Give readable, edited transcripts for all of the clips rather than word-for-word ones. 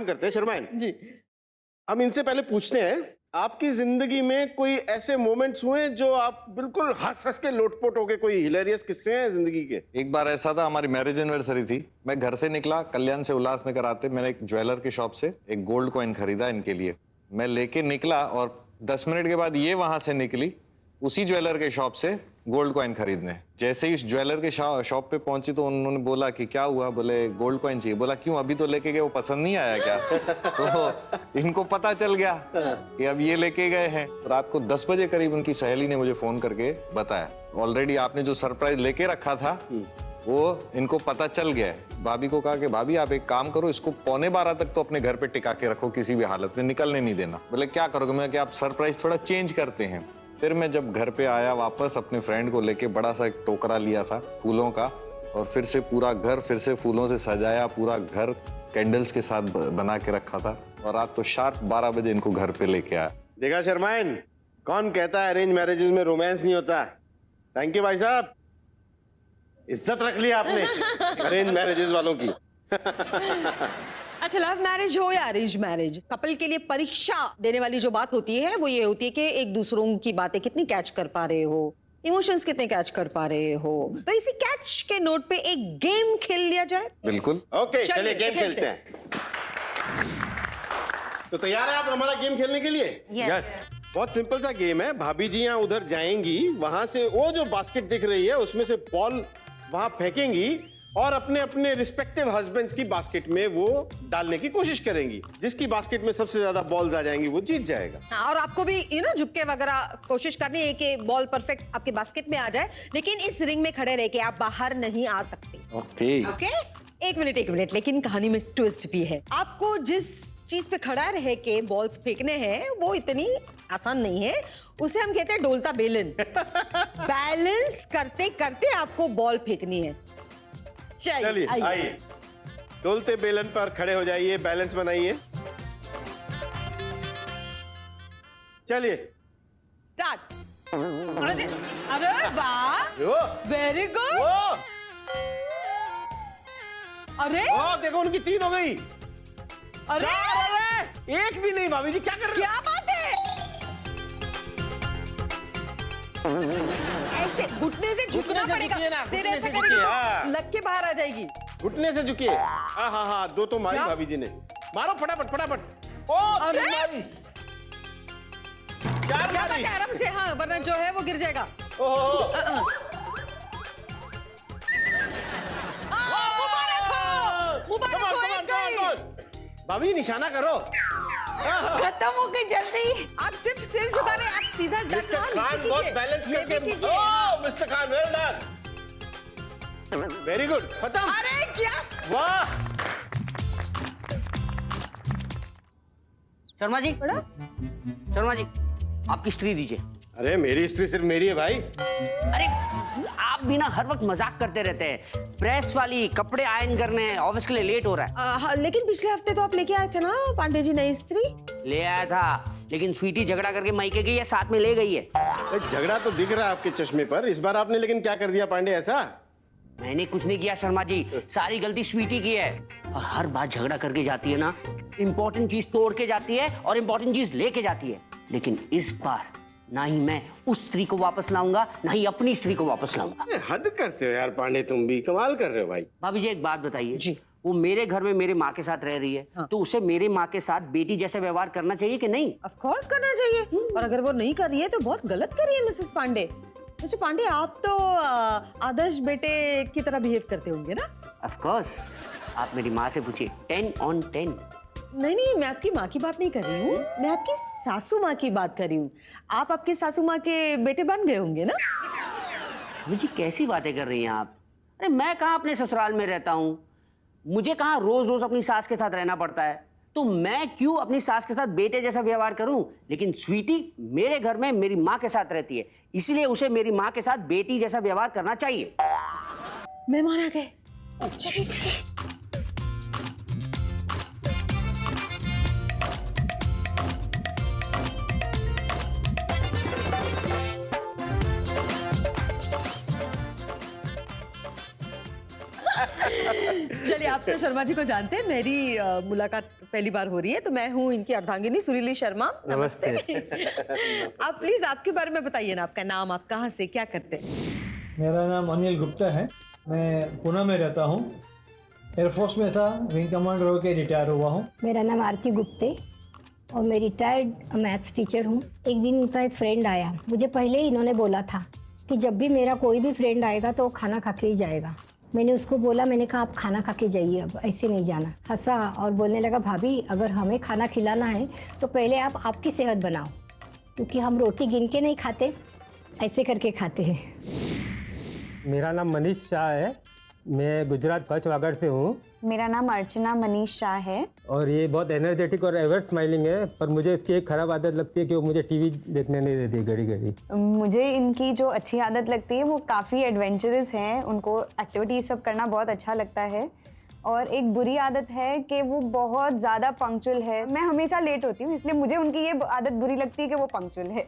काम करते हैं शर्माइन जी। हम इनसे पहले पूछते हैं आपकी जिंदगी में कोई ऐसे मोमेंट्स हुए जो आप बिल्कुल हंस हंस के लोटपोट हो गए, कोई हिलेरियस किस्से हैं जिंदगी के? एक बार ऐसा था, हमारी मैरिज एनिवर्सरी थी। मैं घर से निकला, कल्याण से उल्लासनगर आते मैंने एक ज्वेलर की शॉप से एक गोल्ड कॉइन खरीदा इनके लिए। मैं लेके निकला और 10 मिनट के बाद ये वहां से निकली उसी ज्वेलर के शॉप से गोल्ड कॉइन खरीदने। जैसे ही इस ज्वेलर के शॉप पे पहुंची तो उन्होंने बोला कि क्या हुआ? बोले गोल्ड कॉइन चाहिए। बोला क्यों, अभी तो लेके गए, वो पसंद नहीं आया क्या? तो इनको पता चल गया कि अब ये लेके गए हैं। रात को 10 बजे करीब उनकी सहेली ने मुझे फोन करके बताया ऑलरेडी आपने जो सरप्राइज लेके रखा था वो इनको पता चल गया है। भाभी को कहा कि भाभी आप एक काम करो, इसको 11:15 तक तो अपने घर पे टिका के रखो, किसी भी हालत में निकलने नहीं देना। बोले क्या करोगे? मैं कि आप सरप्राइज थोड़ा चेंज करते हैं। फिर मैं जब घर पे आया वापस अपने फ्रेंड को लेके बड़ा सा एक टोकरा लिया था फूलों का और फिर से पूरा घर फिर से फूलों से सजाया, पूरा घर कैंडल्स के साथ बना के रखा था और रात को शार्प 12 बजे इनको घर पे लेके आया। देखा शर्माइन, कौन कहता है अरेंज मैरिजेस में रोमांस नहीं होता? थैंक यू भाई साहब, इज्जत रख लिया आपने अरेंज मैरिजेस वालों की। अच्छा, लव मैरिज हो या अरेंज मैरिज, कपल के लिए परीक्षा देने वाली जो बात होती है वो ये होती है कि एक दूसरों की बातें कितनी कैच कर पा रहे हो, इमोशंस कितने कैच कर पा रहे हो। तो इसी कैच के नोट पे एक गेम खेल लिया जाए। बिल्कुल। ओके, चलिए गेम खेलते हैं। तो तैयार है आप हमारा गेम खेलने के लिए? यस। बहुत सिंपल सा गेम है। भाभी जी यहाँ उधर जाएंगी, वहां से वो जो बास्केट दिख रही है उसमें से बॉल वहां फेंकेंगी और अपने अपने रिस्पेक्टिव हस्बैंड्स की बास्केट में वो डालने की कोशिश करेंगी। जिसकी बास्केट में सबसे ज्यादा बॉल्स आ जाएंगी वो जीत जाएगा। हाँ, और आपको भी झुक के वगैरह कोशिश करनी है कि बॉल परफेक्ट आपके बास्केट में आ जाए, लेकिन इस रिंग में खड़े रह के आप बाहर नहीं आ सकते। ओके ओके, एक मिनट, लेकिन कहानी में ट्विस्ट भी है। आपको जिस चीज पे खड़ा रह के बॉल्स फेंकने हैं वो इतनी आसान नहीं है, उसे हम कहते हैं डोलता बेलन। बैलेंस करते करते आपको बॉल फेंकनी है। चलिए आइए, डोलते बेलन पर खड़े हो जाइए, बैलेंस बनाइए। चलिए स्टार्ट। अरे वाह, वेरी गुड। अरे देखो उनकी 3 हो गई। अरे एक भी नहीं। भाभी जी क्या कर रहे क्या बात है? ऐसे घुटने से झुकना पड़ेगा, सिर ऐसा करेगी तो लग के बाहर आ जाएगी। घुटने से झुकिए। हाँ, 2 तो मारी भाभी जी ने। मारो फटाफट फटाफट। अरे क्या बात है, आराम से। हाँ, वरना जो है वो गिर जाएगा। मुबारक हो, एक गई। भाभी निशाना करो। खत्म हो गई जल्दी। आप सिर्फ सिर झुका रहे, आप सीधा मिस्टर खान बहुत बैलेंस करके। Mister Khan well done, very good. खत्म। अरे क्या, वाह। शर्मा जी आपकी स्त्री दीजिए। अरे मेरी स्त्री सिर्फ मेरी है भाई। अरे आप भी ना हर वक्त मजाक करते रहते हैं। प्रेस वाली, कपड़े आयरन करने, ऑफिस के लिए लेट हो रहा है। हाँ, लेकिन पिछले हफ्ते तो आप लेके आए थे ना पांडे जी नई स्त्री। ले आया था, लेकिन स्वीटी झगड़ा करके मायके गई है, साथ में ले गई है। झगड़ा तो दिख रहा है आपके चश्मे पर। इस बार आपने लेकिन क्या कर दिया पांडे ऐसा? मैंने कुछ नहीं किया शर्मा जी, सारी गलती स्वीटी की है। और हर बार झगड़ा करके जाती है ना, इंपॉर्टेंट चीज तोड़ के जाती है और इंपॉर्टेंट चीज लेके जाती है। लेकिन इस बार ना ही मैं उस स्त्री को वापस लाऊंगा, ना ही अपनी स्त्री को वापस लाऊंगा। हद करते हो यार पांडे, तुम भी कमाल कर रहे हो भाई। भाभी जी एक बात बताइए जी। वो मेरे घर में मेरे माँ के साथ रह रही है, हाँ। तो उसे मेरे माँ के साथ बेटी जैसे व्यवहार करना चाहिए कि नहीं? ऑफ कोर्स करना चाहिए। और अगर वो नहीं कर रही है तो बहुत गलत कर रही है मिसेस पांडे। मिस्टर पांडे, आप तो आदर्श बेटे की तरह बिहेव करते होंगे ना? ऑफ कोर्स, आप मेरी माँ से पूछिए, 10 on 10। नहीं, मैं आपकी माँ की बात नहीं कर रही हूँ, मैं आपकी सासू माँ की बात कर रही हूँ। आप आपकी सासू माँ के बेटे बन गए होंगे ना? मुझे कैसी बातें कर रही हैं आप? अरे मैं कहाँ अपने ससुराल में रहता हूँ, मुझे कहाँ रोज रोज अपनी सास के साथ रहना पड़ता है, तो मैं क्यों अपनी सास के साथ बेटे जैसा व्यवहार करूं? लेकिन स्वीटी मेरे घर में मेरी माँ के साथ रहती है, इसलिए उसे मेरी माँ के साथ बेटी जैसा व्यवहार करना चाहिए। मेहमान आ गए, चलिए। चलिए, आप तो शर्मा जी को जानते हैं, मेरी मुलाकात पहली बार हो रही है, तो मैं हूँ इनकी अर्धांगिनी सुरीली शर्मा। नमस्ते। आप प्लीज आपके बारे में बताइए ना, आपका नाम, आप कहाँ से, क्या करते हैं? मेरा नाम अनिल गुप्ता है। मैं पुणे में रहता हूँ। एयरफोर्स में था, विंग कमांडर होकर रिटायर हुआ हूँ। मेरा नाम आरती गुप्ते और मैं रिटायर्ड मैथ्स टीचर हूँ। एक दिन उनका एक फ्रेंड आया, मुझे पहले ही इन्होंने बोला था कि जब भी मेरा कोई भी फ्रेंड आएगा तो वो खाना खा के ही जाएगा। मैंने उसको बोला, मैंने कहा आप खाना खा के जाइए, अब ऐसे नहीं जाना। हंसा और बोलने लगा, भाभी अगर हमें खाना खिलाना है तो पहले आप आपकी सेहत बनाओ, क्योंकि हम रोटी गिन के नहीं खाते, ऐसे करके खाते हैं। मेरा नाम मनीष शाह है। मैं गुजरात कच्छ वागड़ से हूँ मेरा नाम अर्चना मनीष शाह है। और ये बहुत एनर्जेटिक और एवर स्माइलिंग है, पर मुझे इसकी एक खराब आदत लगती है कि वो मुझे टीवी देखने नहीं देती घड़ी घड़ी। मुझे इनकी जो अच्छी आदत लगती है वो काफ़ी एडवेंचरस हैं, उनको एक्टिविटीज सब करना बहुत अच्छा लगता है। और एक बुरी आदत है कि वो बहुत ज़्यादा पंक्चुअल है। मैं हमेशा लेट होती हूँ, इसलिए मुझे उनकी ये आदत बुरी लगती है कि वो पंक्चुअल है।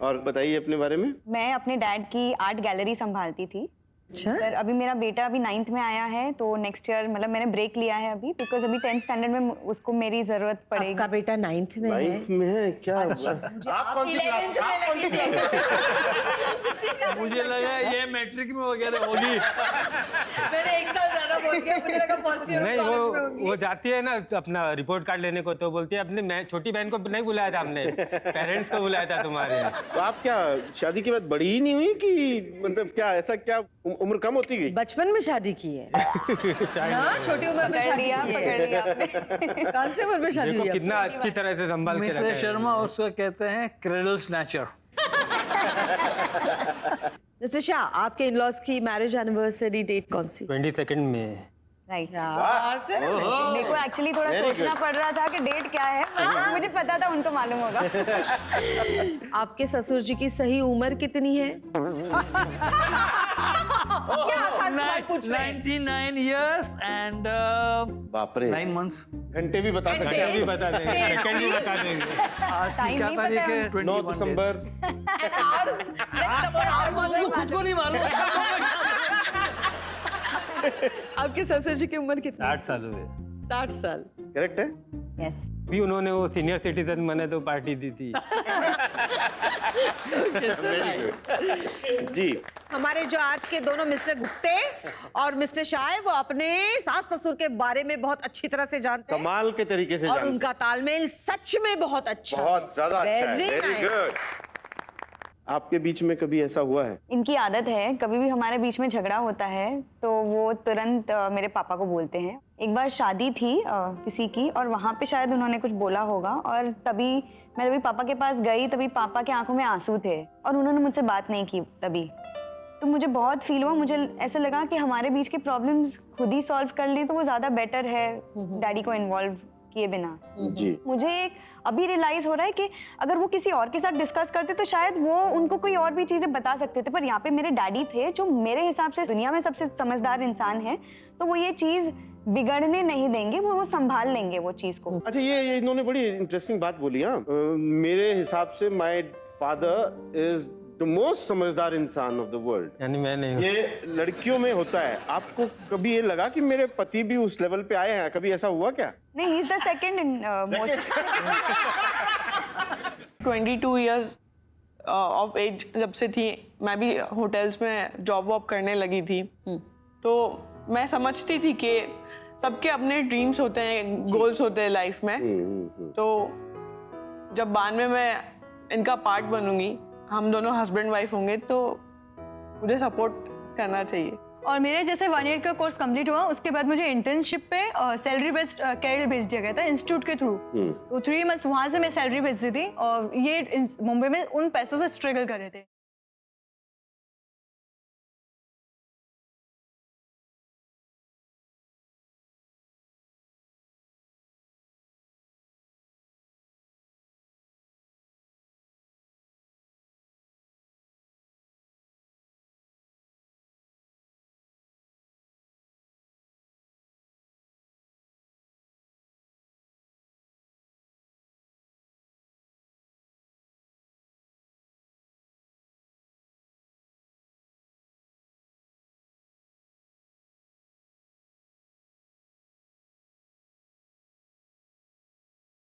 और बताइए अपने बारे में। मैं अपने डैड की आर्ट गैलरी संभालती थी। अच्छा। पर अभी मेरा बेटा अभी 9th में आया है, तो नेक्स्ट ईयर मतलब मैंने ब्रेक लिया है अभी, बिकॉज अभी 10th स्टैंडर्ड में उसको मेरी जरूरत पड़ेगी। आपका बेटा 9th में है? 9th में है क्या? आप कौन सी क्लास? आप कौन सी क्लास? मुझे लगा ये मैट्रिक में वगैरह होगी। मैंने एक साल ज्यादा बोल के मुझे लगा फर्स्ट ईयर नहीं, कॉलेज में होंगी। वो जाती है ना अपना रिपोर्ट कार्ड लेने को, तो बोलती है अपने मैं छोटी बहन को नहीं बुलाया था हमने, पेरेंट्स को बुलाया था तुम्हारे। तो आप क्या शादी के बाद बड़ी ही नहीं हुई कि मतलब क्या ऐसा क्या उम्र कम होती गई? बचपन में शादी की है हाँ, छोटी उम्र में शादी की पकड़ है। लिया आपने। कौन से उम्र में शादी देखो हुई है? कितना अच्छी तरह से संभाल के रखा मिस्टर है। शर्मा उसको कहते हैं क्रेडल स्नैचर। मिस्टर शाह, आपके इन-लॉज की मैरिज एनिवर्सरी डेट कौन सी? 22 में। राइट। बात है। मेरे को एक्चुअली थोड़ा सोचना पड़ रहा था कि डेट क्या है। मुझे पता था उनको मालूम होगा। आपके ससुर जी की सही उम्र कितनी है? क्या आसान सवाल पूछ रहे हैं? 99 years and बाप रे, 9 months। घंटे भी बता सकते घंटा हैं। भी बता देंगे, सेकंड भी बता देंगे। आज की टाइम क्या नहीं तारीख पता है? है। 9 21 दिसंबर। And ours? Let's know ours. उनको खुद को नहीं मालूम। आपके ससुर जी की उम्र कितनी? 60 साल हुए। 60 साल। करेक्ट है? यस। भी उन्होंने वो सीनियर सिटीजन बने तो पार्टी दी थी। जी। हमारे जो आज के दोनों मिस्टर गुप्ते और मिस्टर शाह है, वो अपने सास ससुर के बारे में बहुत अच्छी तरह से जानते हैं कमाल के तरीके से और जानते हैं। उनका तालमेल सच में बहुत अच्छा है। बहुत ज्यादा अच्छा है। Very very nice. गुड। आपके बीच में कभी ऐसा हुआ है? इनकी आदत है, कभी भी हमारे बीच में झगड़ा होता है तो वो तुरंत मेरे पापा को बोलते हैं। एक बार शादी थी किसी की, और वहाँ पे शायद उन्होंने कुछ बोला होगा, और तभी मैं जब पापा के पास गई तभी पापा के आंखों में आंसू थे और उन्होंने मुझसे बात नहीं की तभी। तो मुझे बहुत फील हुआ, मुझे ऐसा लगा कि हमारे बीच के प्रॉब्लम्स खुद ही सॉल्व कर लें तो वो ज़्यादा बेटर है डैडी को इन्वॉल्व किए बिना। जी। मुझे अभी रियलाइज हो रहा है कि अगर वो किसी और के साथ डिस्कस करते तो शायद वो उनको कोई और भी चीजें बता सकते थे, पर यहाँ पे मेरे डैडी थे जो मेरे हिसाब से दुनिया में सबसे समझदार इंसान है, तो वो ये चीज बिगड़ने नहीं देंगे, वो संभाल लेंगे वो चीज को। अच्छा, ये इन्होंने बड़ी इंटरेस्टिंग बात बोली। हाँ, मेरे हिसाब से my father is the most समझदार इंसान ऑफ द वर्ल्ड। यानी मैं नहीं हूँ। ये लड़कियों में होता है। आपको कभी ये लगा कि मेरे पति भी उस लेवल पे आए हैं? कभी ऐसा हुआ क्या? नहीं, he is the second in most. 22 years of age जब से थी, मैं भी होटल्स में जॉब वॉब करने लगी थी, तो मैं समझती थी कि सबके अपने ड्रीम्स होते हैं, गोल्स होते हैं लाइफ में। तो जब बाद में मैं इनका पार्ट बनूंगी, हम दोनों हस्बैंड वाइफ होंगे, तो मुझे सपोर्ट करना चाहिए। और मेरे जैसे 1 ईयर का कोर्स कंप्लीट हुआ, उसके बाद मुझे इंटर्नशिप पे सैलरी बेस्ड केरल भेज दिया गया था इंस्टीट्यूट के थ्रू। तो 3 मंथ्स वहाँ से मैं सैलरी भेजती थी, और ये मुंबई में उन पैसों से स्ट्रगल कर रहे थे।